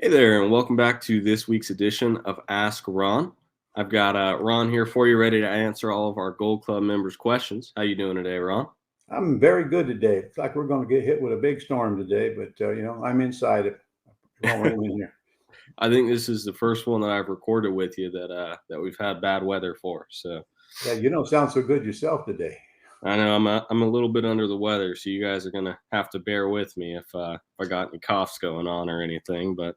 Hey there, and welcome back to this week's edition of Ask Ron. I've got Ron here for you, ready to answer all of our Gold Club members' questions. How you doing today, Ron? I'm very good today. It's like we're going to get hit with a big storm today, but I'm inside it. It won't rain in here. I think this is the first one that I've recorded with you that we've had bad weather for. So Yeah, you don't sound so good yourself today. I know I'm a little bit under the weather, so you guys are gonna have to bear with me if I got any coughs going on or anything. But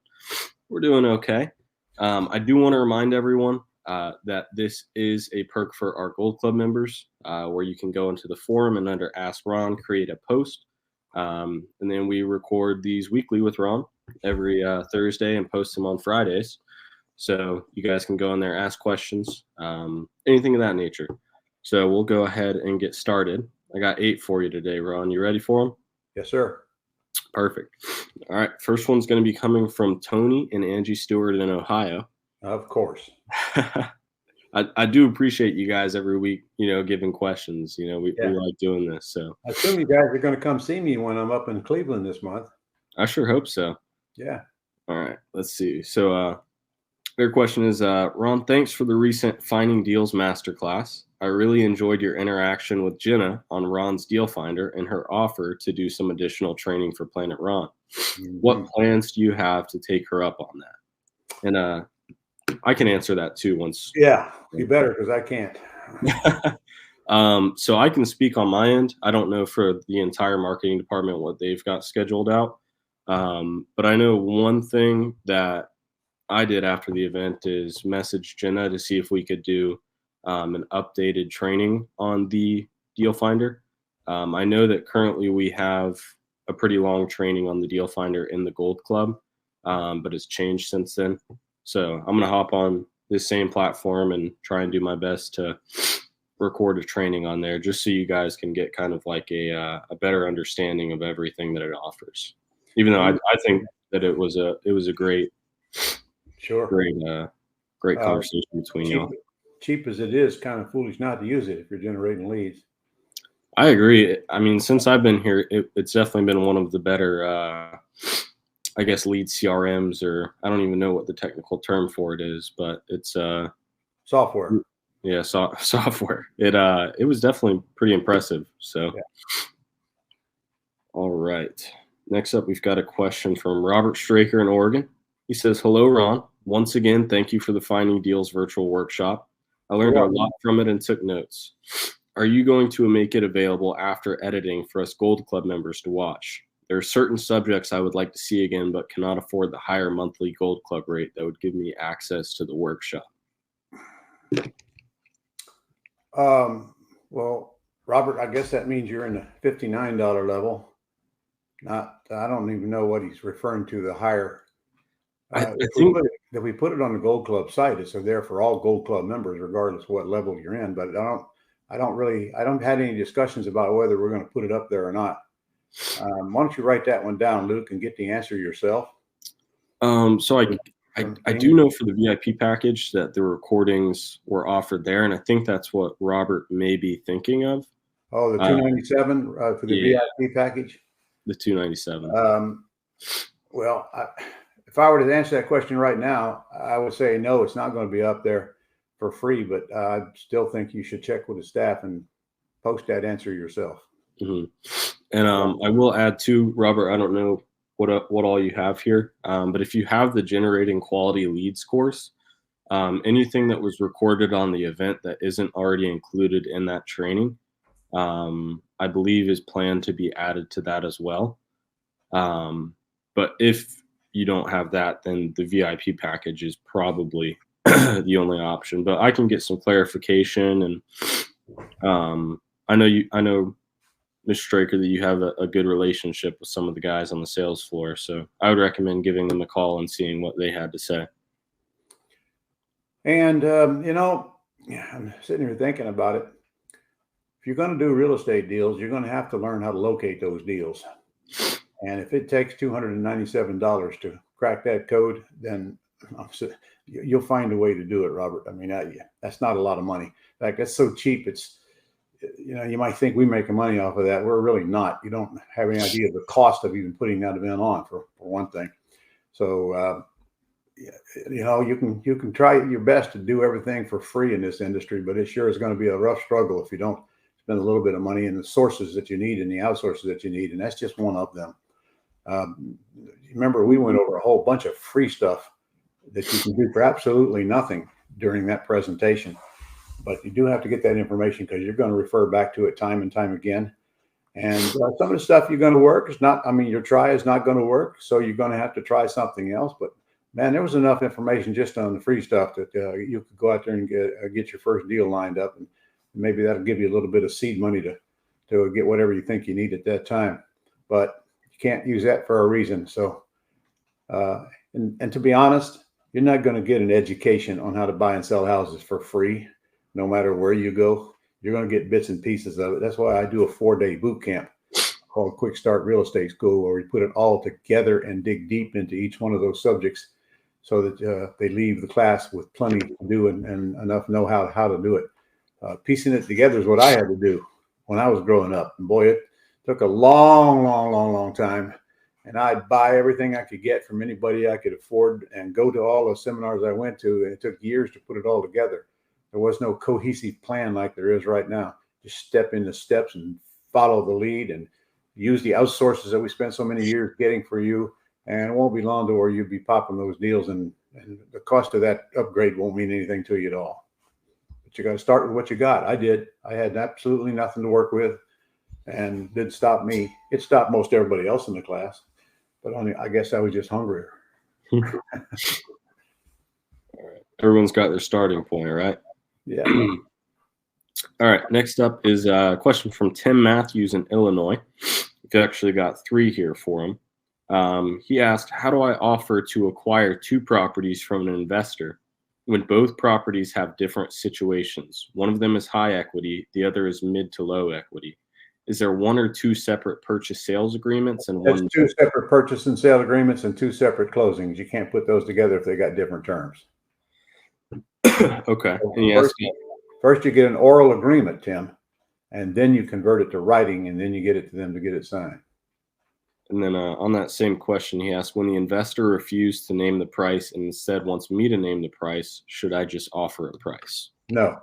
we're doing okay. I do want to remind everyone that this is a perk for our Gold Club members, where you can go into the forum and under Ask Ron, create a post, and then we record these weekly with Ron every Thursday and post them on Fridays. So you guys can go in there, ask questions, anything of that nature. So we'll go ahead and get started. I got 8 for you today, Ron. You ready for them? Yes, sir. Perfect. All right. First one's going to be coming from Tony and Angie Stewart in Ohio. Of course. I do appreciate you guys every week, giving questions. We like doing this. So I assume you guys are going to come see me when I'm up in Cleveland this month. I sure hope so. Yeah. All right. Let's see. So their question is, Ron, thanks for the recent Finding Deals Masterclass. I really enjoyed your interaction with Jenna on Ron's Deal Finder and her offer to do some additional training for Planet Ron. Mm-hmm. What plans do you have to take her up on that? And I can answer that too once. Yeah, you better, because I can't. So I can speak on my end. I don't know for the entire marketing department what they've got scheduled out. But I know one thing that I did after the event is message Jenna to see if we could do an updated training on the Deal Finder. I know that currently we have a pretty long training on the Deal Finder in the Gold Club, but it's changed since then. So I'm going to hop on this same platform and try and do my best to record a training on there, just so you guys can get kind of like a better understanding of everything that it offers. Even though I think that it was a great, great conversation between y'all. Cheap as it is, kind of foolish not to use it if you're generating leads. I agree. I mean, since I've been here, it's definitely been one of the better, I guess, lead CRMs, or I don't even know what the technical term for it is, but it's software. Yeah, software. It was definitely pretty impressive. So, yeah. All right. Next up, we've got a question from Robert Straker in Oregon. He says, "Hello, Ron. Once again, thank you for the Finding Deals virtual workshop. I learned a lot from it and took notes. Are you going to make it available after editing for us Gold Club members to watch? There are certain subjects I would like to see again, but cannot afford the higher monthly Gold Club rate that would give me access to the workshop." Well, Robert, I guess that means you're in the $59 level. I don't even know what he's referring to, the higher. I think if we put it on the Gold Club site, it's there for all Gold Club members, regardless of what level you're in. But I don't have any discussions about whether we're going to put it up there or not. Why don't you write that one down, Luke, and get the answer yourself? So I do know for the VIP package that the recordings were offered there, and I think that's what Robert may be thinking of. Oh, the $297 for the VIP package? The $297. Well, if I were to answer that question right now, I would say no, it's not going to be up there for free, but I still think you should check with the staff and post that answer yourself. Mm-hmm. And I will add too, Robert, I don't know what all you have here, but if you have the Generating Quality Leads course, anything that was recorded on the event that isn't already included in that training, I believe is planned to be added to that as well. But if you don't have that, then the VIP package is probably the only option. But I can get some clarification, and I know, Mr. Straker, that you have a good relationship with some of the guys on the sales floor, so I would recommend giving them a call and seeing what they had to say. And I'm sitting here thinking about it. If you're going to do real estate deals, you're going to have to learn how to locate those deals. And if it takes $297 to crack that code, then you'll find a way to do it, Robert. I mean, that's not a lot of money. In fact, that's so cheap. It's, you might think we make money off of that. We're really not. You don't have any idea of the cost of even putting that event on, for one thing. So you can try your best to do everything for free in this industry, but it sure is going to be a rough struggle if you don't spend a little bit of money in the sources that you need and the outsources that you need, and that's just one of them. Remember, we went over a whole bunch of free stuff that you can do for absolutely nothing during that presentation, but you do have to get that information because you're going to refer back to it time and time again. And some of the stuff you're going to work is not, I mean, your try is not going to work, so you're going to have to try something else. But man, there was enough information just on the free stuff that you could go out there and get your first deal lined up, and maybe that'll give you a little bit of seed money to get whatever you think you need at that time. But you can't use that for a reason. So, and to be honest, you're not going to get an education on how to buy and sell houses for free, no matter where you go. You're going to get bits and pieces of it. That's why I do a 4-day boot camp called Quick Start Real Estate School, where we put it all together and dig deep into each one of those subjects so that they leave the class with plenty to do and enough know-how how to do it. Piecing it together is what I had to do when I was growing up. And boy, it took a long time. And I'd buy everything I could get from anybody I could afford and go to all the seminars I went to. And it took years to put it all together. There was no cohesive plan like there is right now. Just step into steps and follow the lead and use the outsources that we spent so many years getting for you. And it won't be long to where you'll be popping those deals. And the cost of that upgrade won't mean anything to you at all. But you got to start with what you got. I did. I had absolutely nothing to work with, and it didn't stop me. It stopped most everybody else in the class. But I guess I was just hungrier. All right. Everyone's got their starting point, right? Yeah. All right. Next up is a question from Tim Matthews in Illinois. We've actually got 3 here for him. He asked, how do I offer to acquire 2 properties from an investor when both properties have different situations? One of them is high equity. The other is mid to low equity. Is there 1 or 2 separate purchase sales agreements and That's 2 separate purchase and sale agreements and 2 separate closings? You can't put those together if they got different terms. Okay. So first you get an oral agreement, Tim, and then you convert it to writing, and then you get it to them to get it signed. And then on that same question, he asked, when the investor refused to name the price and instead wants me to name the price, should I just offer a price? No.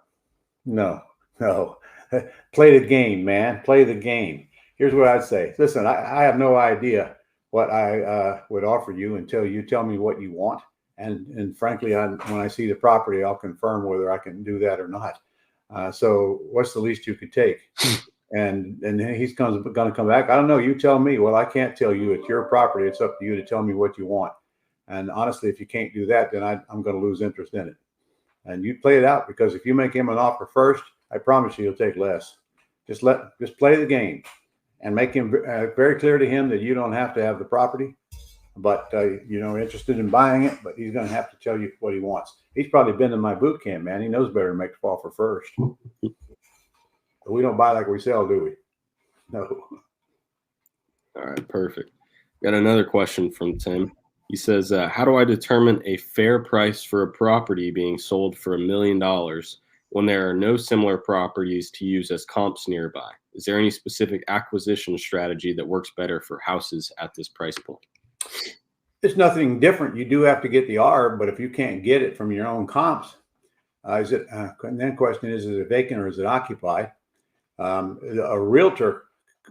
Play the game, man. Play the game. Here's what I'd say. Listen, I have no idea what I would offer you until you tell me what you want. And frankly, when I see the property, I'll confirm whether I can do that or not. So what's the least you could take? And he's going to come back. I don't know. You tell me. Well, I can't tell you. It's your property. It's up to you to tell me what you want. And honestly, if you can't do that, then I'm going to lose interest in it. And you play it out, because if you make him an offer first, I promise you he'll take less. Just play the game and make him very clear to him that you don't have to have the property, but interested in buying it. But he's going to have to tell you what he wants. He's probably been in my boot camp, man. He knows better to make the offer first. But we don't buy like we sell, do we? No. All right, perfect. Got another question from Tim. He says, how do I determine a fair price for a property being sold for $1 million when there are no similar properties to use as comps nearby? Is there any specific acquisition strategy that works better for houses at this price point? It's nothing different. You do have to get the ARB, but if you can't get it from your own comps, and then the question is it vacant or is it occupied? A realtor,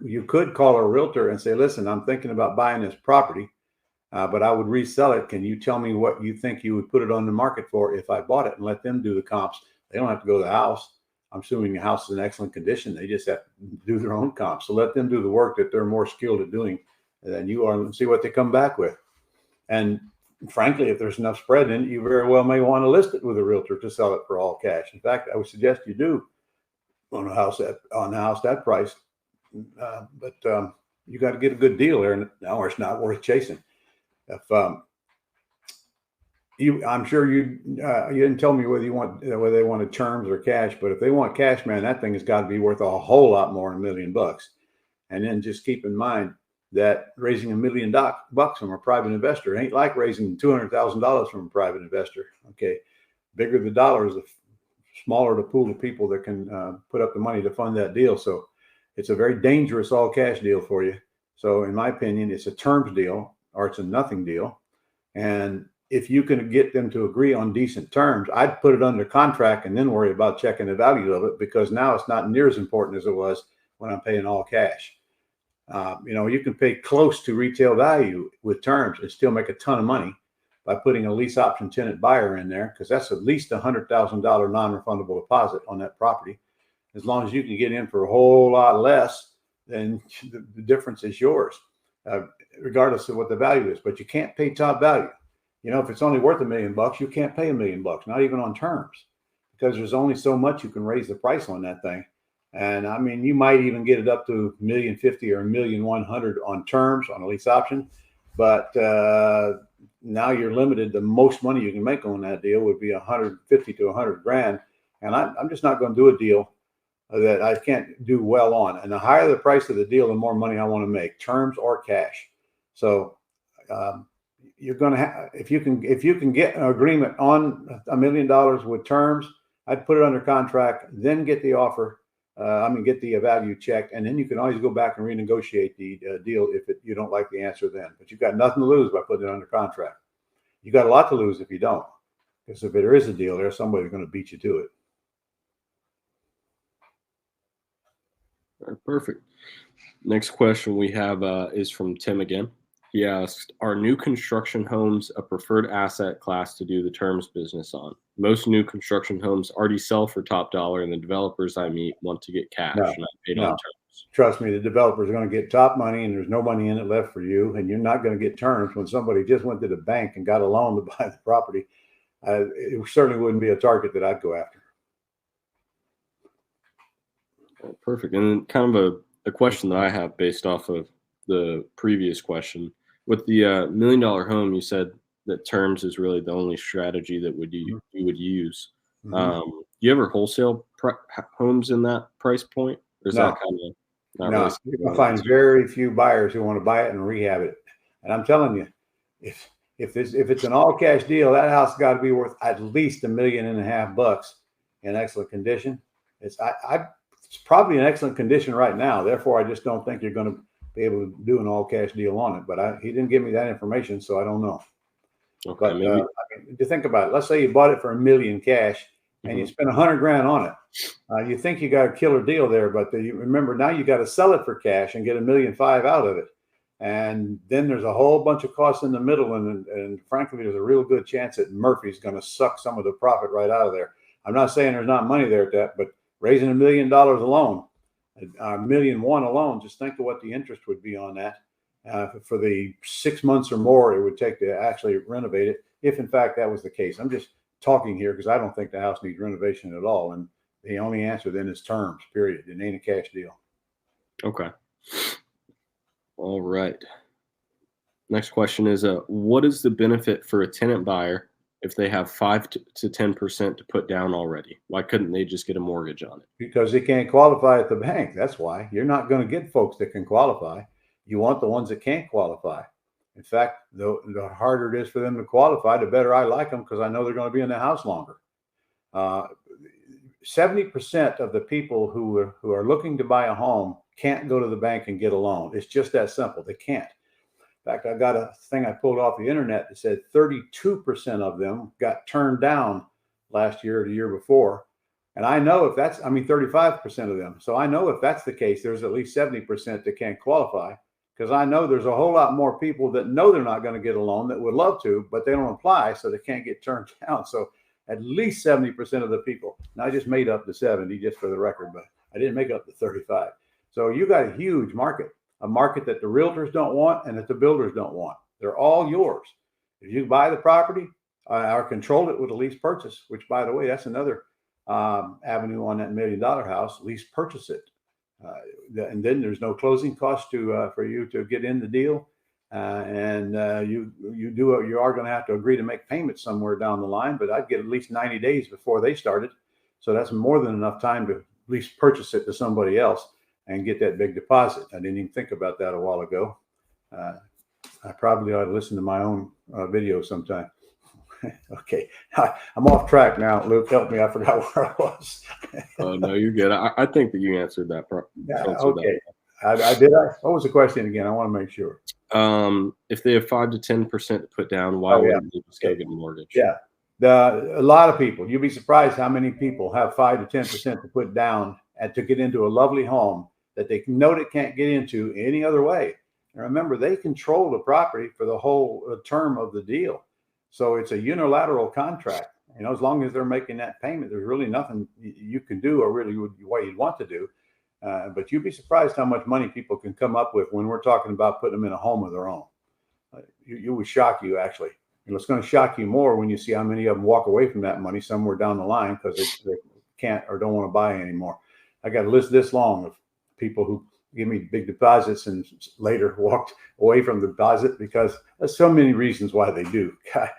you could call a realtor and say, listen, I'm thinking about buying this property, but I would resell it. Can you tell me what you think you would put it on the market for if I bought it, and let them do the comps? They don't have to go to the house. I'm assuming the house is in excellent condition. They just have to do their own comps. So let them do the work that they're more skilled at doing than you are, and see what they come back with. And frankly, if there's enough spread in it, you very well may want to list it with a realtor to sell it for all cash. In fact, I would suggest you do on a house that price. But you got to get a good deal there now, or it's not worth chasing. If I'm sure you didn't tell me whether they wanted terms or cash, but if they want cash, man, that thing has got to be worth a whole lot more than $1 million. And then just keep in mind that raising $1 million from a private investor ain't like raising $200,000 from a private investor. Okay, bigger the dollars, the smaller the pool of people that can put up the money to fund that deal. So it's a very dangerous all cash deal for you. So in my opinion, it's a terms deal or it's a nothing deal. And if you can get them to agree on decent terms, I'd put it under contract and then worry about checking the value of it, because now it's not near as important as it was when I'm paying all cash. You can pay close to retail value with terms and still make a ton of money by putting a lease option tenant buyer in there, because that's at least $100,000 non-refundable deposit on that property. As long as you can get in for a whole lot less, then the difference is yours, regardless of what the value is. But you can't pay top value. If it's only worth $1 million, you can't pay $1 million, not even on terms, because there's only so much you can raise the price on that thing. And I mean, you might even get it up to $1,050,000 or $1,100,000 on terms on a lease option, but now you're limited. The most money you can make on that deal would be $150,000 to $100,000, and I'm just not going to do a deal that I can't do well on. And the higher the price of the deal, the more money I want to make, terms or cash. So you're going to have, if you can get an agreement on $1 million with terms, I'd put it under contract, then get the offer. Get the value checked, and then you can always go back and renegotiate the deal if you don't like the answer then. But you've got nothing to lose by putting it under contract. You got a lot to lose if you don't, because if there is a deal there, somebody's going to beat you to it. All right, perfect. Next question we have is from Tim again. He asked, are new construction homes a preferred asset class to do the terms business on? Most new construction homes already sell for top dollar, and the developers I meet want to get cash, and I paid on terms. Trust me, the developers are going to get top money, and there's no money in it left for you, and you're not going to get terms when somebody just went to the bank and got a loan to buy the property. It certainly wouldn't be a target that I'd go after. Perfect. And then kind of a question that I have based off of the previous question. With the $1 million home, you said that terms is really the only strategy that you would use. Do you ever wholesale homes in that price point? Or is that kind of not really? I find very few buyers who want to buy it and rehab it. And I'm telling you, if it's an all cash deal, that house has got to be worth at least $1.5 million in excellent condition. It's probably in excellent condition right now. Therefore, I just don't think you're going to be able to do an all cash deal on it. But he didn't give me that information, so I don't know. Okay, but to think about it, let's say you bought it for $1 million cash and you spent $100,000 on it. You think you got a killer deal there, but remember now you got to sell it for cash and get $1.5 million out of it. And then there's a whole bunch of costs in the middle. And frankly, there's a real good chance that Murphy's going to suck some of the profit right out of there. I'm not saying there's not money there at that, but raising $1 million alone, $1.1 million alone, just think of what the interest would be on that for the 6 months or more it would take to actually renovate it, if in fact that was the case. I'm just talking here because I don't think the house needs renovation at all. And the only answer then is terms, period. It ain't a cash deal. Okay. All right. Next question is, what is the benefit for a tenant buyer if they have 5 to 10% to put down already? Why couldn't they just get a mortgage on it? Because they can't qualify at the bank. That's why. You're not going to get folks that can qualify. You want the ones that can't qualify. In fact, the harder it is for them to qualify, the better I like them, because I know they're going to be in the house longer. 70% of the people who are looking to buy a home can't go to the bank and get a loan. It's just that simple. They can't. In fact, I got a thing I pulled off the internet that said 32% of them got turned down last year or the year before. And I know if that's, 35% of them. So I know if that's the case, there's at least 70% that can't qualify, because I know there's a whole lot more people that know they're not going to get a loan that would love to, but they don't apply, so they can't get turned down. So at least 70% of the people. Now I just made up the 70 just for the record, but I didn't make up the 35. So you got a huge market, a market that the realtors don't want and that the builders don't want. They're all yours. If you buy the property or control it with a lease purchase, which, by the way, that's another avenue on that $1 million house, lease purchase it. And then there's no closing cost for you to get in the deal. You are going to have to agree to make payments somewhere down the line, but I'd get at least 90 days before they started. So that's more than enough time to at least purchase it to somebody else and get that big deposit. I didn't even think about that a while ago. I probably ought to listen to my own video sometime. Okay, I'm off track now. Luke, help me. I forgot where I was. Oh, no, you're good. I think that you answered that. Yeah, okay. I did. What was the question again? I want to make sure. If they have 5 to 10% to put down, why Oh yeah, wouldn't they just go get a mortgage? yeah. A lot of people. You'd be surprised how many people have 5 to 10% to put down and to get into a lovely home that they know they can't get into any other way. And remember, they control the property for the whole term of the deal, so it's a unilateral contract. As long as they're making that payment, there's really nothing you can do, or really what you'd want to do. But you'd be surprised how much money people can come up with when we're talking about putting them in a home of their own. You would shock you, actually. It's going to shock you more when you see how many of them walk away from that money somewhere down the line because they can't or don't want to buy anymore. I got a list this long of people who give me big deposits and later walked away from the deposit because there's so many reasons why they do. God,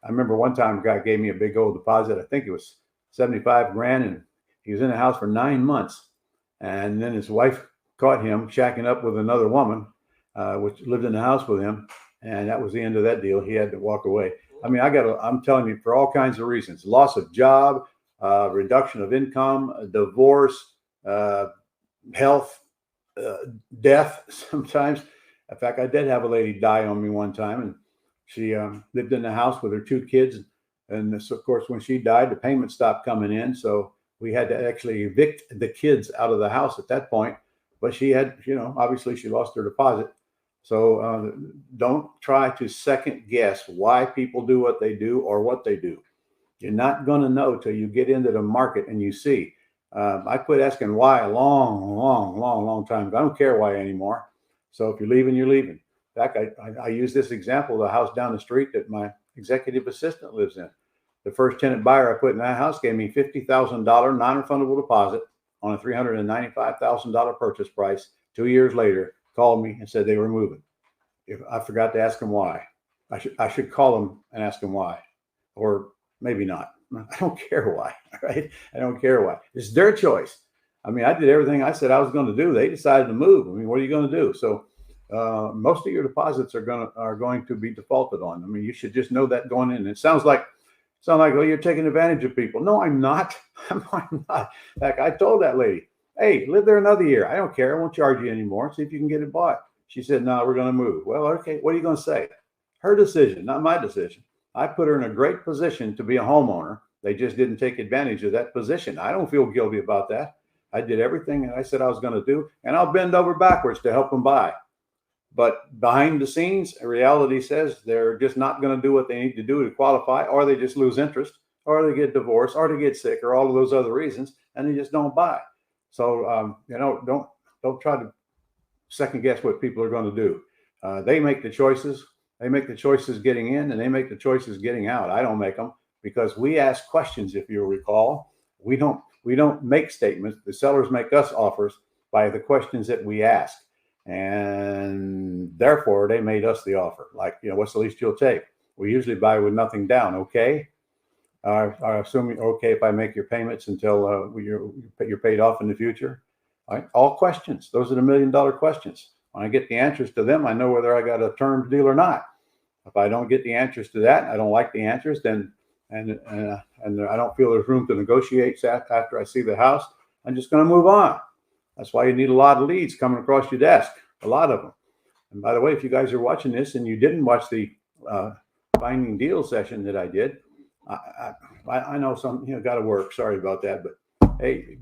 I remember one time a guy gave me a big old deposit. I think it was 75 grand, and he was in the house for 9 months. And then his wife caught him shacking up with another woman, which lived in the house with him. And that was the end of that deal. He had to walk away. I mean, I'm telling you, for all kinds of reasons: loss of job, reduction of income, divorce, health, death sometimes. In fact, I did have a lady die on me one time, and she lived in the house with her 2 kids. And this, of course, when she died, the payment stopped coming in. So we had to actually evict the kids out of the house at that point. But she had, obviously she lost her deposit. So don't try to second guess why people do what they do or what they do. You're not going to know till you get into the market and you see. I quit asking why a long time ago. I don't care why anymore. So if you're leaving, you're leaving. In fact, I use this example, the house down the street that my executive assistant lives in. The first tenant buyer I put in that house gave me $50,000 non-refundable deposit on a $395,000 purchase price. 2 years later, called me and said they were moving. If I forgot to ask them why, I should call them and ask them why, or maybe not. I don't care why. Right? I don't care why. It's their choice. I mean, I did everything I said I was going to do. They decided to move. I mean, what are you going to do? So most of your deposits are going to be defaulted on. I mean, you should just know that going in. It sounds like, well, you're taking advantage of people. No, I'm not. I'm not. In fact, I told that lady, hey, live there another year. I don't care. I won't charge you anymore. See if you can get it bought. She said, no, we're going to move. Well, okay. What are you going to say? Her decision, not my decision. I put her in a great position to be a homeowner. They just didn't take advantage of that position. I don't feel guilty about that. I did everything that I said I was going to do, and I'll bend over backwards to help them buy. But behind the scenes, reality says they're just not going to do what they need to do to qualify, or they just lose interest, or they get divorced, or they get sick, or all of those other reasons, and they just don't buy. So, don't try to second guess what people are going to do. They make the choices. They make the choices getting in, and they make the choices getting out. I don't make them because we ask questions. If you'll recall, we don't make statements. The sellers make us offers by the questions that we ask, and therefore they made us the offer. Like, what's the least you'll take? We usually buy with nothing down. Okay. I assume okay if I make your payments until you're paid off in the future. All right, all questions. Those are the $1 million questions. When I get the answers to them, I know whether I got a term deal or not. If I don't get the answers to that, I don't like the answers, then and I don't feel there's room to negotiate after I see the house, I'm just going to move on. That's why you need a lot of leads coming across your desk, a lot of them. And by the way, if you guys are watching this and you didn't watch the finding deal session that I did, I know some, got to work. Sorry about that, but hey,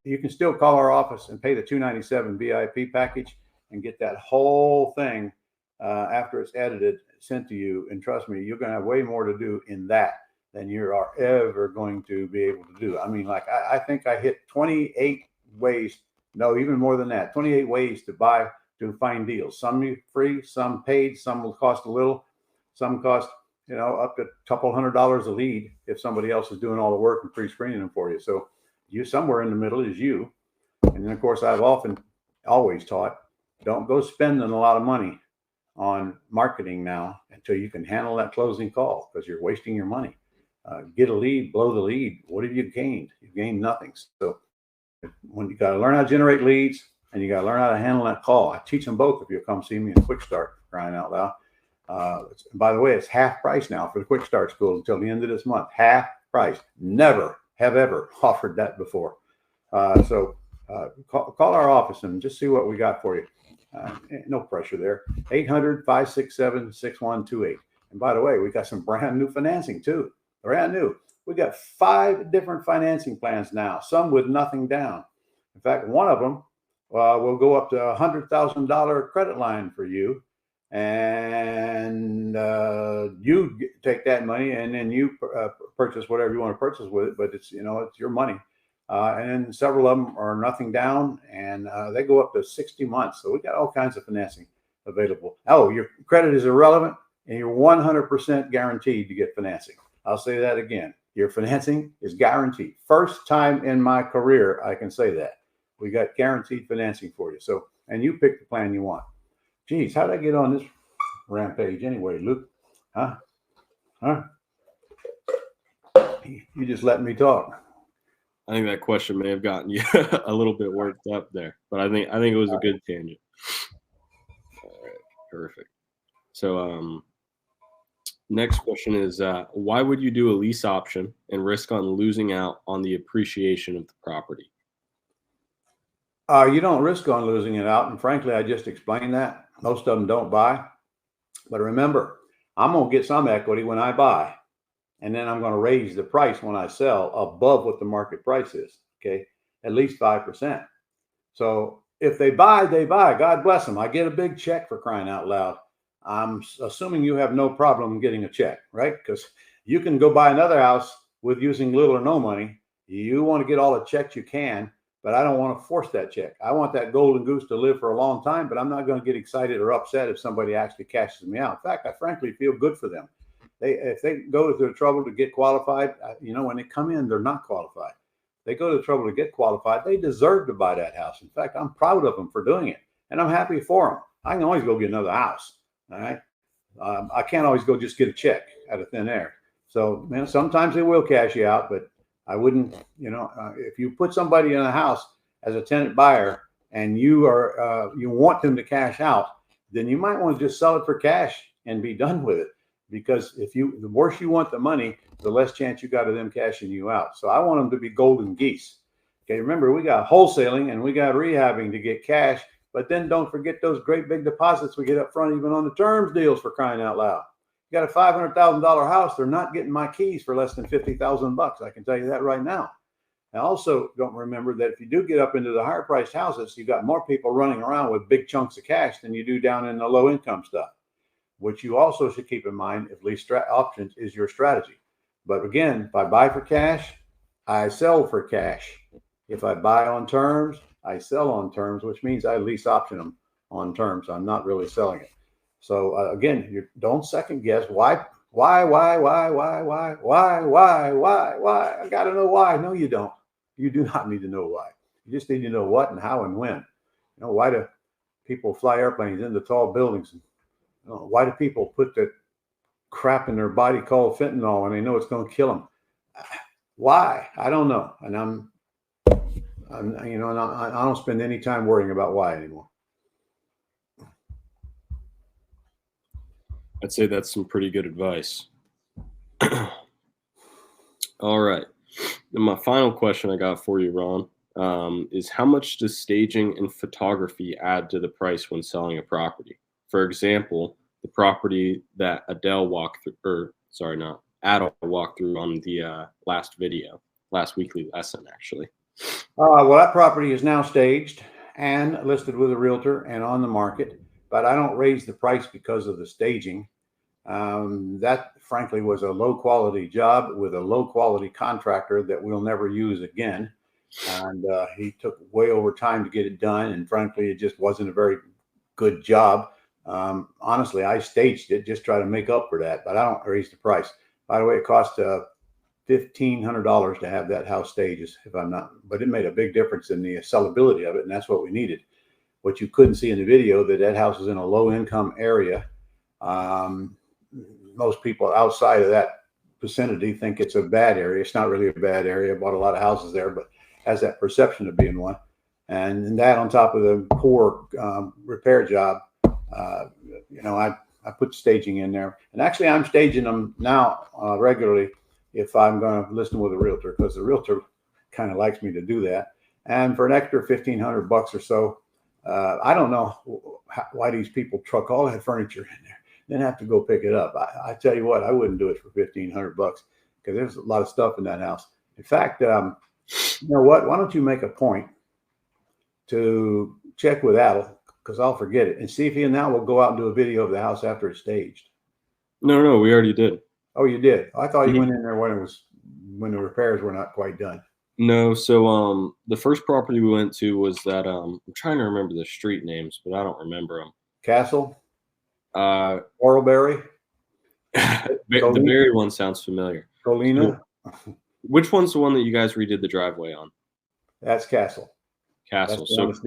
you can still call our office and pay the $297 VIP package and get that whole thing after it's edited, sent to you. And trust me, you're going to have way more to do in that than you are ever going to be able to do. I mean, like I think I hit 28 ways, no, even more than that, 28 ways to find deals. Some free, some paid, some will cost a little, some cost up to a couple $100 a lead if somebody else is doing all the work and pre-screening them for you. So you somewhere in the middle is you. And then of course I've always taught, don't go spending a lot of money on marketing now until you can handle that closing call, because you're wasting your money. Get a lead, blow the lead. What have you gained? You've gained nothing. So when you got to learn how to generate leads and you got to learn how to handle that call. I teach them both if you'll come see me in Quick Start, crying out loud. By the way, it's half price now for the Quick Start School until the end of this month. Half price. Never have ever offered that before. So call our office and just see what we got for you. No pressure there. 800-567-6128. And by the way, we got some brand new financing too. Brand new. We got 5 different financing plans now, some with nothing down. In fact, one of them will go up to $100,000 credit line for you. And you take that money and then you purchase whatever you want to purchase with it, but it's, it's your money. And then several of them are nothing down, and they go up to 60 months. So we got all kinds of financing available. Oh, your credit is irrelevant, and you're 100% guaranteed to get financing. I'll say that again. Your financing is guaranteed. First time in my career, I can say that. We got guaranteed financing for you. So, and you pick the plan you want. Geez, how did I get on this rampage anyway, Luke? Huh? You just let me talk. I think that question may have gotten you a little bit worked up there, but I think it was a good tangent. All right, perfect. So, next question is, why would you do a lease option and risk on losing out on the appreciation of the property? You don't risk on losing it out, and frankly, I just explained that. Most of them don't buy, but remember, I'm going to get some equity when I buy. And then I'm going to raise the price when I sell above what the market price is, okay? At least 5%. So if they buy, they buy. God bless them. I get a big check, for crying out loud. I'm assuming you have no problem getting a check, right? Because you can go buy another house with using little or no money. You want to get all the checks you can, but I don't want to force that check. I want that golden goose to live for a long time, but I'm not going to get excited or upset if somebody actually cashes me out. In fact, I frankly feel good for them. If they go to the trouble to get qualified, when they come in, they're not qualified. They go to the trouble to get qualified. They deserve to buy that house. In fact, I'm proud of them for doing it, and I'm happy for them. I can always go get another house. All right. I can't always go just get a check out of thin air. So, sometimes they will cash you out, but I wouldn't, if you put somebody in a house as a tenant buyer and you want them to cash out, then you might want to just sell it for cash and be done with it. Because the worse you want the money, the less chance you got of them cashing you out. So I want them to be golden geese. Okay, remember, we got wholesaling and we got rehabbing to get cash, but then don't forget those great big deposits we get up front, even on the terms deals, for crying out loud. You got a $500,000 house, they're not getting my keys for less than $50,000. I can tell you that right now. And also, don't remember that if you do get up into the higher priced houses, you got more people running around with big chunks of cash than you do down in the low income stuff, which you also should keep in mind if lease options is your strategy. But again, if I buy for cash, I sell for cash. If I buy on terms, I sell on terms, which means I lease option them on terms. I'm not really selling it. So again, you don't second guess. Why? I got to know why. No, you don't. You do not need to know why. You just need to know what and how and when. Why do people fly airplanes into tall buildings? Why do people put that crap in their body called fentanyl when they know it's going to kill them? Why? I don't know. And I don't spend any time worrying about why anymore. I'd say that's some pretty good advice. All right. And my final question I got for you, Ron, is how much does staging and photography add to the price when selling a property? For example, the property that Adele walked through, Adele walked through on the last weekly lesson, actually. Well, that property is now staged and listed with a realtor and on the market, but I don't raise the price because of the staging. That, frankly, was a low quality job with a low quality contractor that we'll never use again. And he took way over time to get it done. And frankly, it just wasn't a very good job. Honestly, I staged it, just try to make up for that, but I don't raise the price. By the way, it cost $1,500 to have that house staged, but it made a big difference in the sellability of it. And that's what we needed. What you couldn't see in the video, that house is in a low income area. Most people outside of that vicinity think it's a bad area. It's not really a bad area. I bought a lot of houses there, but has that perception of being one. And that on top of the poor repair job, I put staging in there. And actually, I'm staging them now regularly if I'm going to listen with a realtor, because the realtor kind of likes me to do that. And for an extra $1,500 or so, I don't know why these people truck all that furniture in there, then have to go pick it up. I tell you what, I wouldn't do it for $1,500 because there's a lot of stuff in that house. In fact, you know what? Why don't you make a point to check with Adel, because I'll forget it, and see if he and Al will go out and do a video of the house after it's staged. No, we already did. Oh, you did? I thought you went in there when the repairs were not quite done. No, so the first property we went to was that I'm trying to remember the street names, but I don't remember them. Castle, The Oralberry, Berry one sounds familiar. Colina. Which one's the one that you guys redid the driveway on? That's Castle. Castle. That's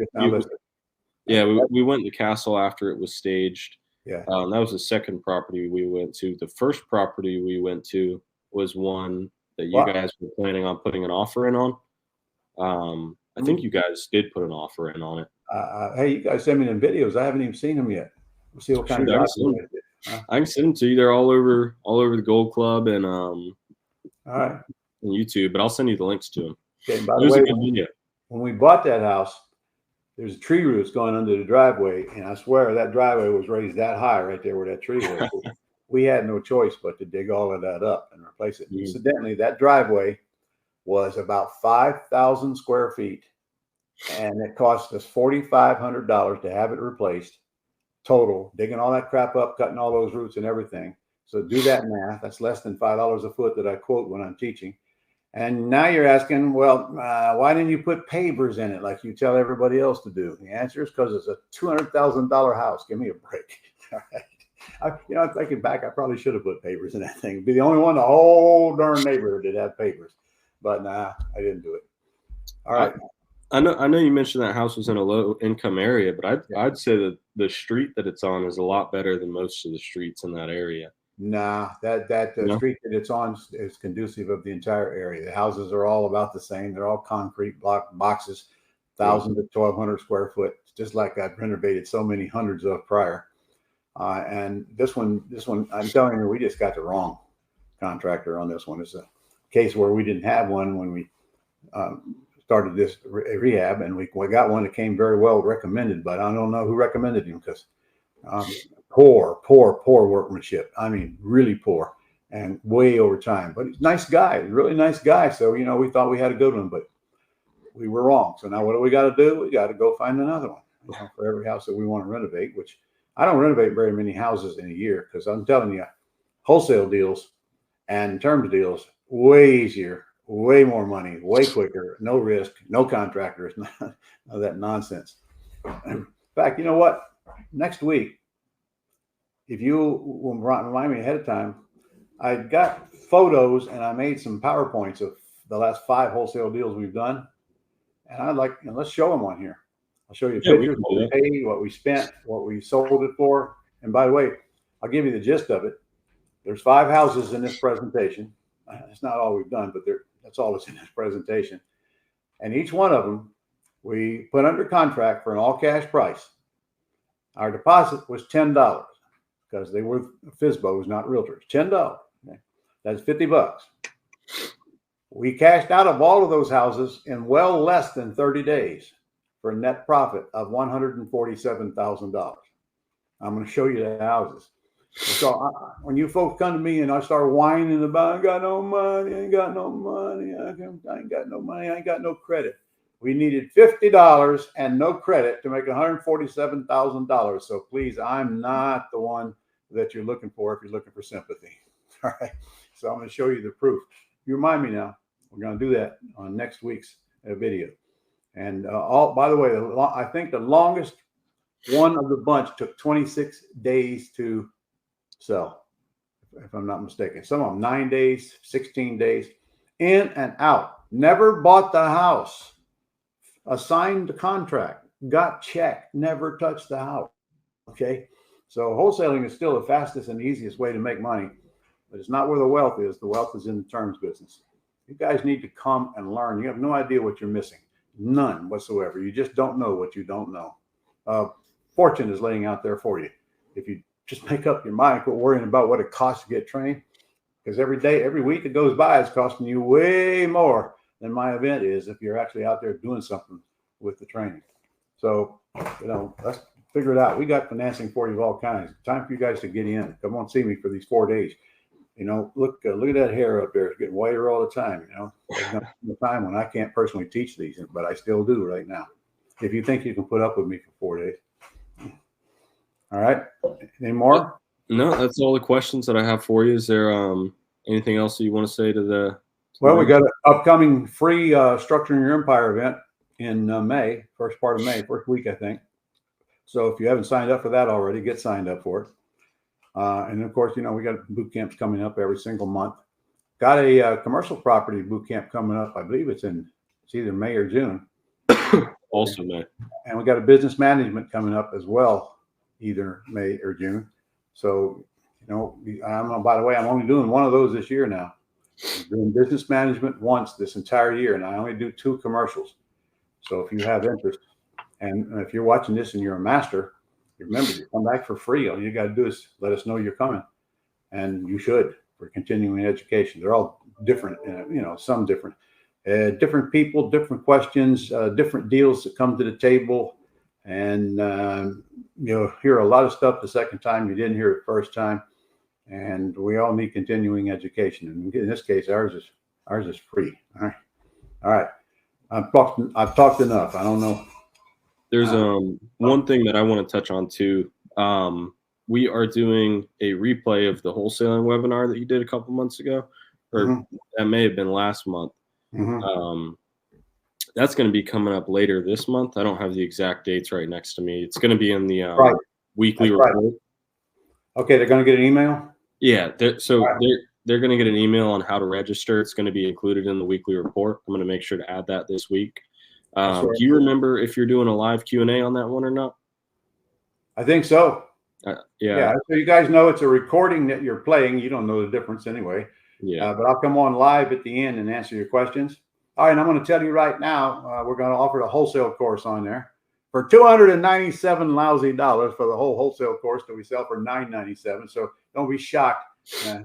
we went to Castle after it was staged. Yeah. That was the second property we went to. The first property we went to was one that you guys were planning on putting an offer in on. I think you guys did put an offer in on it. Hey, you guys send me them videos. I haven't even seen them yet. We'll see what kind of I can send them to you. They're all over the Gold Club and all right, and YouTube, but I'll send you the links to them. Okay, by the way, when we bought that house, there's a tree roots going under the driveway, and I swear that driveway was raised that high right there where that tree was. We had no choice but to dig all of that up and replace it. Incidentally, that driveway was about 5,000 square feet, and it cost us $4,500 to have it replaced total, digging all that crap up, cutting all those roots and everything. So do that math. That's less than $5 a foot that I quote when I'm teaching. And now you're asking, well, why didn't you put pavers in it like you tell everybody else to do? The answer is because it's a $200,000 house. Give me a break. All right. I'm thinking back, I probably should have put pavers in that thing. It'd be the only one in the whole darn neighborhood that had pavers. But nah, I didn't do it. All right. I know you mentioned that house was in a low income area, but I'd say that the street that it's on is a lot better than most of the streets in that area. Nah, that street that it's on is conducive of the entire area. The houses are all about the same. They're all concrete block boxes, 1,000 to 1,200 square foot, just like I've renovated so many hundreds of prior. And this one, I'm telling you, we just got the wrong contractor on this one. It's a case where we didn't have one when we started this rehab, and we got one that came very well recommended, but I don't know who recommended him because poor workmanship. I mean, really poor and way over time. But he's a nice guy, really nice guy. So, we thought we had a good one, but we were wrong. So now what do we got to do? We got to go find another one for every house that we want to renovate, which I don't renovate very many houses in a year because I'm telling you, wholesale deals and terms deals, way easier, way more money, way quicker, no risk, no contractors, none of that nonsense. In fact, you know what? Next week, if you will remind me ahead of time, I got photos and I made some PowerPoints of the last 5 wholesale deals we've done. And I'd like, let's show them on here. I'll show you pictures, what we paid, what we spent, what we sold it for. And by the way, I'll give you the gist of it. There's 5 houses in this presentation. It's not all we've done, but that's all that's in this presentation. And each one of them, we put under contract for an all cash price. Our deposit was $10 because they were FSBOs, not realtors. $10. Okay? That's $50. We cashed out of all of those houses in well less than 30 days for a net profit of $147,000. I'm going to show you the houses. So when you folks come to me and I start whining about, I ain't got no money, I ain't got no money, I ain't got no money, I ain't got no credit. We needed $50 and no credit to make $147,000. So please, I'm not the one that you're looking for if you're looking for sympathy. All right. So I'm going to show you the proof. You remind me now. We're going to do that on next week's video. And by the way, I think the longest one of the bunch took 26 days to sell, if I'm not mistaken. Some of them 9 days, 16 days, in and out. Never bought the house. Assigned the contract, got checked, never touched the house. Okay. So wholesaling is still the fastest and easiest way to make money, but it's not where the wealth is. The wealth is in the terms business. You guys need to come and learn. You have no idea what you're missing. None whatsoever. You just don't know what you don't know. Fortune is laying out there for you. If you just make up your mind, quit worrying about what it costs to get trained, because every week that goes by, it's costing you way more than my event is if you're actually out there doing something with the training. So, let's figure it out. We got financing for you of all kinds. Time for you guys to get in. Come on, see me for these 4 days. Look at that hair up there. It's getting whiter all the time. There's gonna come a time when I can't personally teach these, but I still do right now. If you think you can put up with me for 4 days. All right. Any more? No, that's all the questions that I have for you. Is there anything else that you want to say to the? Well, we got an upcoming free Structuring Your Empire event in May, first part of May, first week, I think. So if you haven't signed up for that already, get signed up for it. And of course, we got boot camps coming up every single month. Got a commercial property boot camp coming up. I believe it's either May or June. Also May. And we got a business management coming up as well, either May or June. So, by the way, I'm only doing one of those this year now. I'm doing business management once this entire year, and I only do 2 commercials. So if you have interest, and if you're watching this and you're a master, remember, you come back for free. All you got to do is let us know you're coming, and you should, for continuing education. They're all different, some different. Different people, different questions, different deals that come to the table. And you'll hear a lot of stuff the second time you didn't hear it first time. And we all need continuing education. And in this case, ours is free. All right. I've talked enough. I don't know. There's one thing that I want to touch on too. We are doing a replay of the wholesaling webinar that you did a couple months ago, or that may have been last month. That's going to be coming up later this month. I don't have the exact dates right next to me. It's going to be in the weekly report. Right. Okay, they're going to get an email? Yeah, they're going to get an email on how to register. It's going to be included in the weekly report. I'm going to make sure to add that this week. Do you remember if you're doing a live Q&A on that one or not? I think so. Yeah. So you guys know it's a recording that you're playing. You don't know the difference anyway. Yeah. But I'll come on live at the end and answer your questions. All right, I'm going to tell you right now, we're going to offer a wholesale course on there for $297 lousy dollars for the whole wholesale course that we sell for $997. So don't be shocked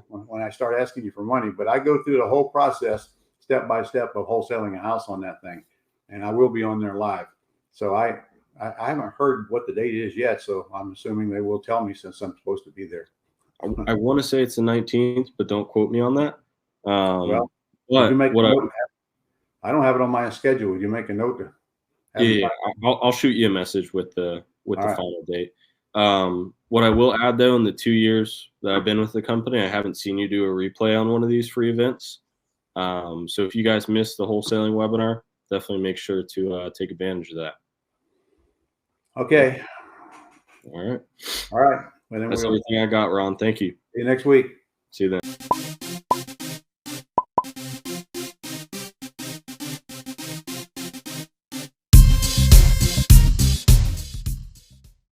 when I start asking you for money. But I go through the whole process step by step of wholesaling a house on that thing, and I will be on there live. So I haven't heard what the date is yet, so I'm assuming they will tell me since I'm supposed to be there. I want to say it's the 19th, but don't quote me on that. I don't have it on my schedule. Would you make a note to? Yeah, I'll shoot you a message with the final date. What I will add though, in the 2 years that I've been with the company, I haven't seen you do a replay on one of these free events. So if you guys missed the wholesaling webinar, definitely make sure to take advantage of that. Okay. All right. All right. That's everything I got, Ron. Thank you. See you next week. See you then.